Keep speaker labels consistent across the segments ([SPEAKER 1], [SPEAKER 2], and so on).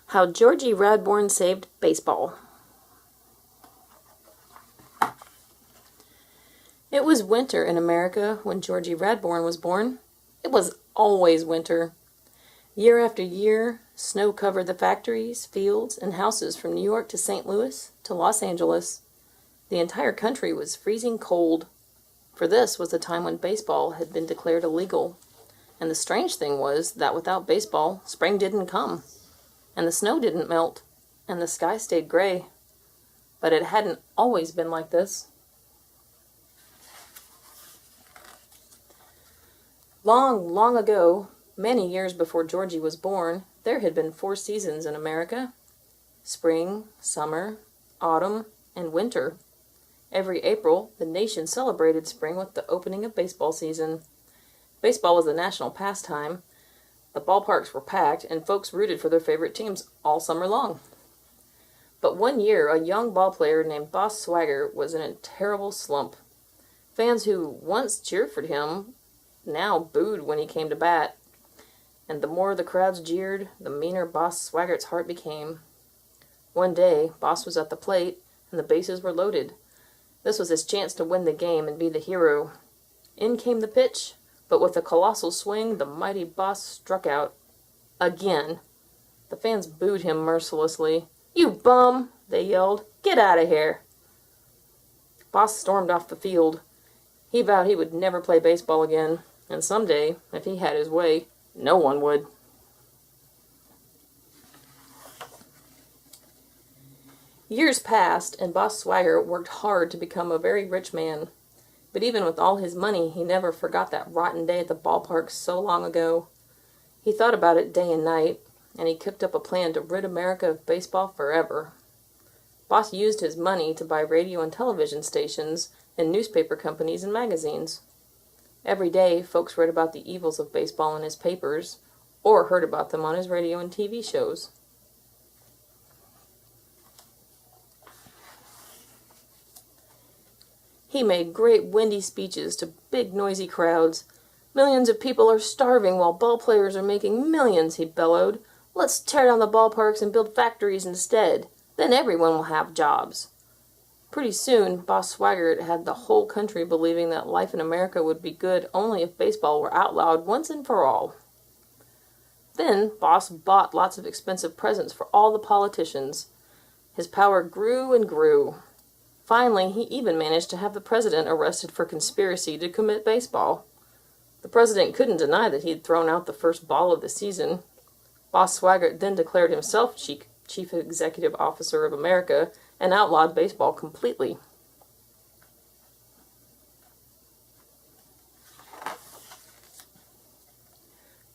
[SPEAKER 1] How Georgie Radbourn Saved Baseball. It was winter in America when Georgie Radbourn was born. It was always winter. Year after year, snow covered the factories, fields, and houses from New York to St. Louis to Los Angeles. The entire country was freezing cold, for this was the time when baseball had been declared illegal. And the strange thing was that without baseball, spring didn't come, and the snow didn't melt, and the sky stayed gray. But it hadn't always been like this. Long, long ago, many years before Georgie was born, there had been 4 seasons in America: spring, summer, autumn, and winter. Every April, the nation celebrated spring with the opening of baseball season. Baseball was a national pastime. The ballparks were packed, and folks rooted for their favorite teams all summer long. But one year, a young ball player named Boss Swagger was in a terrible slump. Fans who once cheered for him now booed when he came to bat, and the more the crowds jeered, the meaner Boss Swaggert's heart became. One day, Boss was at the plate, and the bases were loaded. This was his chance to win the game and be the hero. In came the pitch, but with a colossal swing, the mighty Boss struck out. Again. The fans booed him mercilessly. "You bum!" they yelled. "Get out of here!" Boss stormed off the field. He vowed he would never play baseball again, and someday, if he had his way, no one would. Years passed, and Boss Swagger worked hard to become a very rich man. But even with all his money, he never forgot that rotten day at the ballpark so long ago. He thought about it day and night, and he cooked up a plan to rid America of baseball forever. Boss used his money to buy radio and television stations and newspaper companies and magazines. Every day, folks read about the evils of baseball in his papers, or heard about them on his radio and TV shows. He made great windy speeches to big noisy crowds. "Millions of people are starving while ball players are making millions," he bellowed. "Let's tear down the ballparks and build factories instead. Then everyone will have jobs." Pretty soon, Boss Swaggart had the whole country believing that life in America would be good only if baseball were outlawed once and for all. Then, Boss bought lots of expensive presents for all the politicians. His power grew and grew. Finally, he even managed to have the president arrested for conspiracy to commit baseball. The president couldn't deny that he'd thrown out the first ball of the season. Boss Swaggart then declared himself Chief Executive Officer of America and outlawed baseball completely.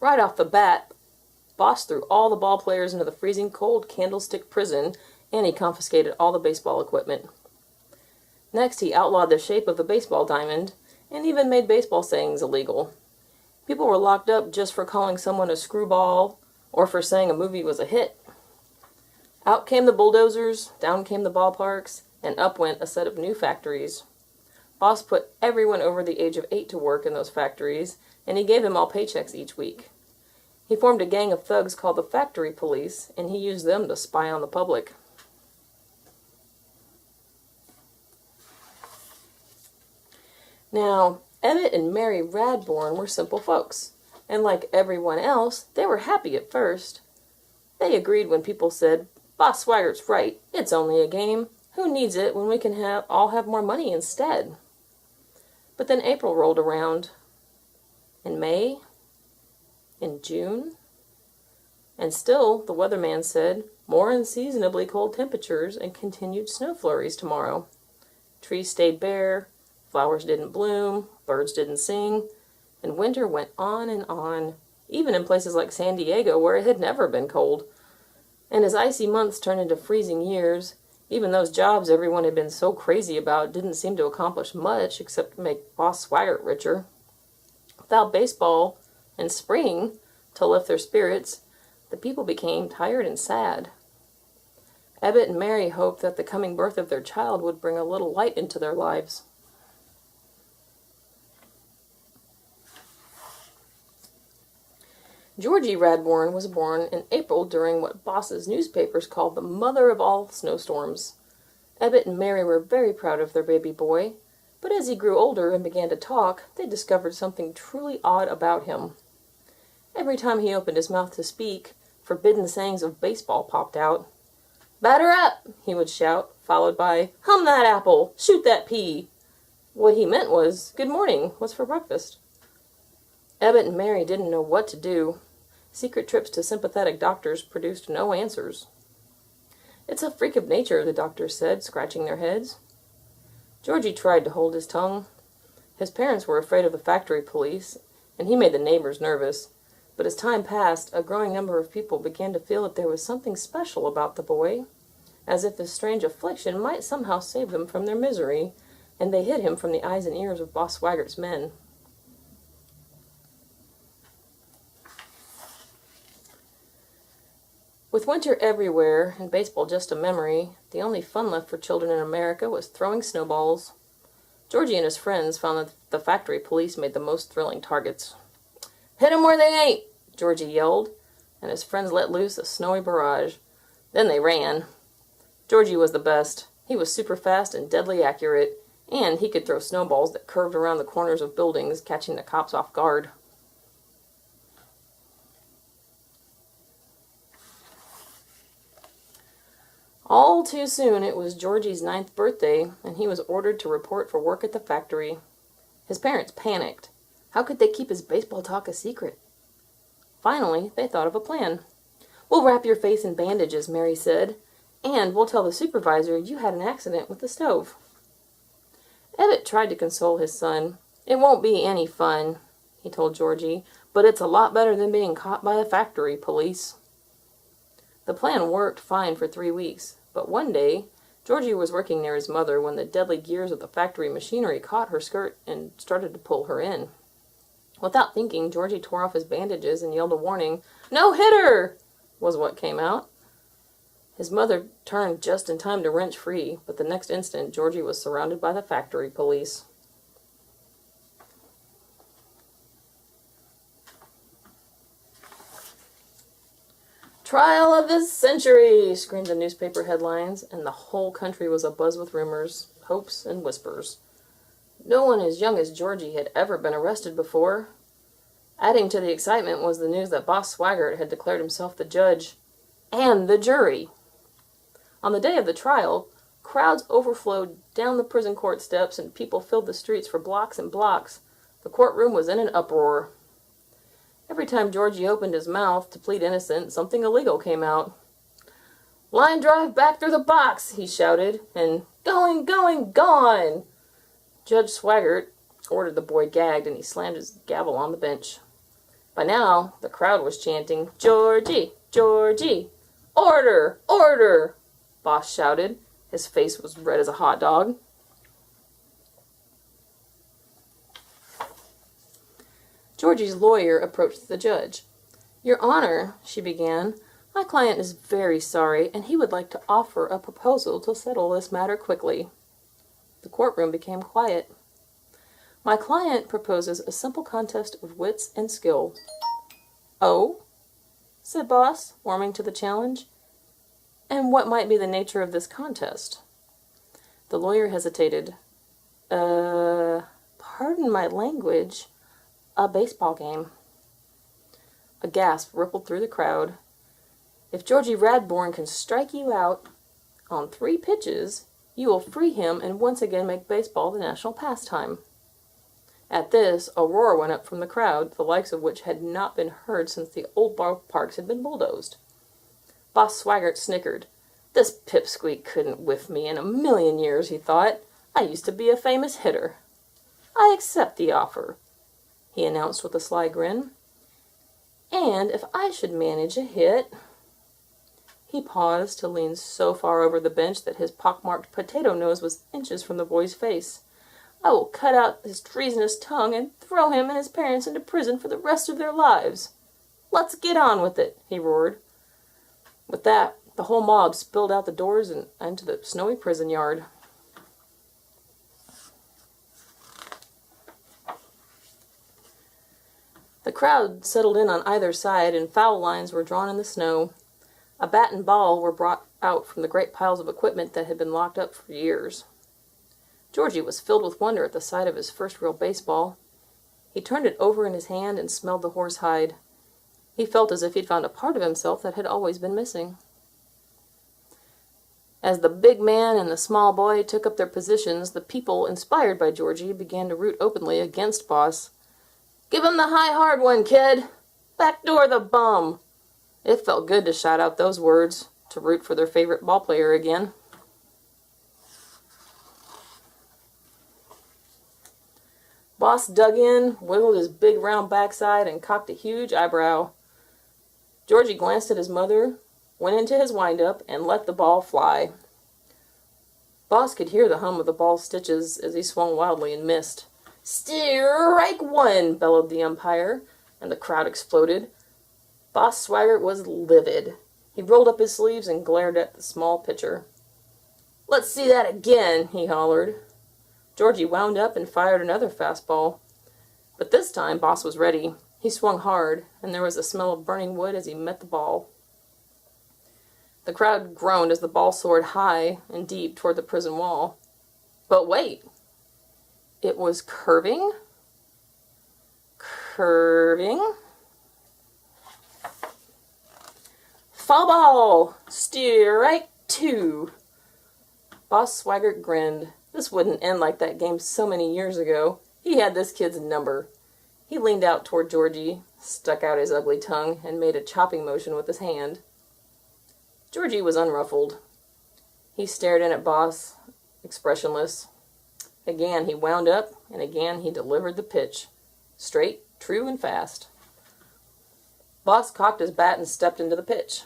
[SPEAKER 1] Right off the bat, Boss threw all the ball players into the freezing cold Candlestick prison, and he confiscated all the baseball equipment. Next, he outlawed the shape of the baseball diamond, and even made baseball sayings illegal. People were locked up just for calling someone a screwball, or for saying a movie was a hit. Out came the bulldozers, down came the ballparks, and up went a set of new factories. Boss put everyone over the age of 8 to work in those factories, and he gave them all paychecks each week. He formed a gang of thugs called the Factory Police, and he used them to spy on the public. Now, Emmett and Mary Radbourn were simple folks, and like everyone else, they were happy at first. They agreed when people said, "Boss Swaggart's right, it's only a game. Who needs it when we can all have more money instead?" But then April rolled around, and May, and June, and still the weatherman said, "More unseasonably cold temperatures and continued snow flurries tomorrow." Trees stayed bare, flowers didn't bloom, birds didn't sing, and winter went on, even in places like San Diego where it had never been cold. And as icy months turned into freezing years, even those jobs everyone had been so crazy about didn't seem to accomplish much except make Boss Swaggart richer. Without baseball and spring to lift their spirits, the people became tired and sad. Ebbett and Mary hoped that the coming birth of their child would bring a little light into their lives. Georgie Radbourn was born in April during what Boss's newspapers called the mother of all snowstorms. Ebbet and Mary were very proud of their baby boy, but as he grew older and began to talk, they discovered something truly odd about him. Every time he opened his mouth to speak, forbidden sayings of baseball popped out. "Batter up!" he would shout, followed by, "Hum that apple! Shoot that pea!" What he meant was, "Good morning, what's for breakfast?" Ebbet and Mary didn't know what to do. Secret trips to sympathetic doctors produced no answers. "It's a freak of nature," the doctors said, scratching their heads. Georgie tried to hold his tongue. His parents were afraid of the factory police, and he made the neighbors nervous. But as time passed, a growing number of people began to feel that there was something special about the boy, as if his strange affliction might somehow save them from their misery, and they hid him from the eyes and ears of Boss Swaggert's men. With winter everywhere and baseball just a memory, the only fun left for children in America was throwing snowballs. Georgie and his friends found that the factory police made the most thrilling targets. "Hit 'em where they ain't!" Georgie yelled, and his friends let loose a snowy barrage. Then they ran. Georgie was the best. He was super fast and deadly accurate, and he could throw snowballs that curved around the corners of buildings, catching the cops off guard. All too soon it was Georgie's 9th birthday, and he was ordered to report for work at the factory. His parents panicked. How could they keep his baseball talk a secret? Finally, they thought of a plan. "We'll wrap your face in bandages," Mary said, "and we'll tell the supervisor you had an accident with the stove." Ebbet tried to console his son. "It won't be any fun," he told Georgie, "but it's a lot better than being caught by the factory police." The plan worked fine for 3 weeks, but one day, Georgie was working near his mother when the deadly gears of the factory machinery caught her skirt and started to pull her in. Without thinking, Georgie tore off his bandages and yelled a warning. "No hitter!" was what came out. His mother turned just in time to wrench free, but the next instant Georgie was surrounded by the factory police. "Trial of the century!" screamed the newspaper headlines, and the whole country was abuzz with rumors, hopes, and whispers. No one as young as Georgie had ever been arrested before. Adding to the excitement was the news that Boss Swaggart had declared himself the judge and the jury. On the day of the trial, crowds overflowed down the prison court steps and people filled the streets for blocks and blocks. The courtroom was in an uproar. Every time Georgie opened his mouth to plead innocent, something illegal came out. "Line drive back through the box!" he shouted, and "Going, going, gone!" Judge Swaggart ordered the boy gagged, and he slammed his gavel on the bench. By now, the crowd was chanting, "Georgie! Georgie! Order! Order!" Boss shouted. His face was red as a hot dog. Georgie's lawyer approached the judge. "Your Honor," she began, "my client is very sorry, and he would like to offer a proposal to settle this matter quickly." The courtroom became quiet. "My client proposes a simple contest of wits and skill." "Oh?" said Boss, warming to the challenge. "And what might be the nature of this contest?" The lawyer hesitated. Pardon my language, a baseball game." A gasp rippled through the crowd. "If Georgie Radbourn can strike you out on 3 pitches, you will free him and once again make baseball the national pastime." At this, a roar went up from the crowd, the likes of which had not been heard since the old ballparks had been bulldozed. Boss Swaggart snickered. "This pipsqueak couldn't whiff me in a million years," he thought. "I used to be a famous hitter. I accept the offer," he announced with a sly grin. "And if I should manage a hit—" He paused to lean so far over the bench that his pockmarked potato nose was inches from the boy's face. "I will cut out his treasonous tongue and throw him and his parents into prison for the rest of their lives. Let's get on with it," he roared. With that, the whole mob spilled out the doors and into the snowy prison yard. The crowd settled in on either side, and foul lines were drawn in the snow. A bat and ball were brought out from the great piles of equipment that had been locked up for years. Georgie was filled with wonder at the sight of his first real baseball. He turned it over in his hand and smelled the horsehide. He felt as if he'd found a part of himself that had always been missing. As the big man and the small boy took up their positions, the people, inspired by Georgie, began to root openly against Boss. "Give him the high hard one, kid! Backdoor the bum!" It felt good to shout out those words, to root for their favorite ball player again. Boss dug in, wiggled his big round backside, and cocked a huge eyebrow. Georgie glanced at his mother, went into his wind-up, and let the ball fly. Boss could hear the hum of the ball's stitches as he swung wildly and missed. "Strike one!" bellowed the umpire, and the crowd exploded. Boss Swaggart was livid. He rolled up his sleeves and glared at the small pitcher. "Let's see that again!" he hollered. Georgie wound up and fired another fastball. But this time Boss was ready. He swung hard, and there was a smell of burning wood as he met the ball. The crowd groaned as the ball soared high and deep toward the prison wall. But wait! It was curving. Curving. Foul ball! Strike two! Boss Swaggart grinned. This wouldn't end like that game so many years ago. He had this kid's number. He leaned out toward Georgie, stuck out his ugly tongue, and made a chopping motion with his hand. Georgie was unruffled. He stared in at Boss, expressionless. Again he wound up, and again he delivered the pitch. Straight, true, and fast. Boss cocked his bat and stepped into the pitch.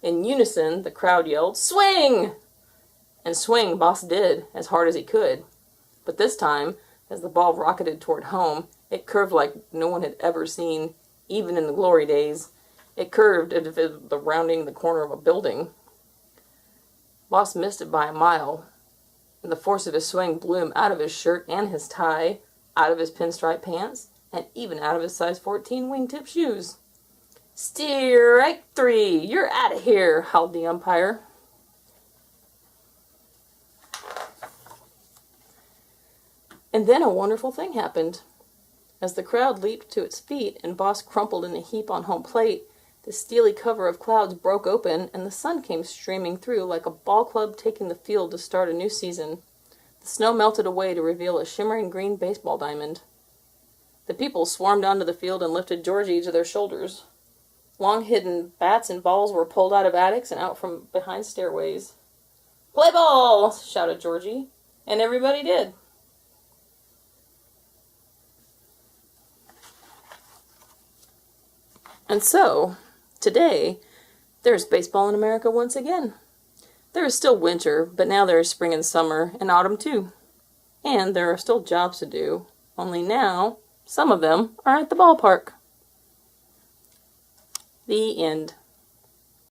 [SPEAKER 1] In unison, the crowd yelled, "Swing!" And swing Boss did, as hard as he could. But this time, as the ball rocketed toward home, it curved like no one had ever seen, even in the glory days. It curved as if it was rounding the corner of a building. Boss missed it by a mile, and the force of his swing blew him out of his shirt and his tie, out of his pinstripe pants, and even out of his size 14 wingtip shoes. "Strike three! You're out of here!" howled the umpire. And then a wonderful thing happened. As the crowd leaped to its feet and Boss crumpled in a heap on home plate, the steely cover of clouds broke open and the sun came streaming through like a ball club taking the field to start a new season. The snow melted away to reveal a shimmering green baseball diamond. The people swarmed onto the field and lifted Georgie to their shoulders. Long-hidden bats and balls were pulled out of attics and out from behind stairways. "Play ball!" shouted Georgie, and everybody did. And so, today, there's baseball in America once again. There is still winter, but now there is spring and summer, and autumn too. And there are still jobs to do, only now, some of them are at the ballpark. The end.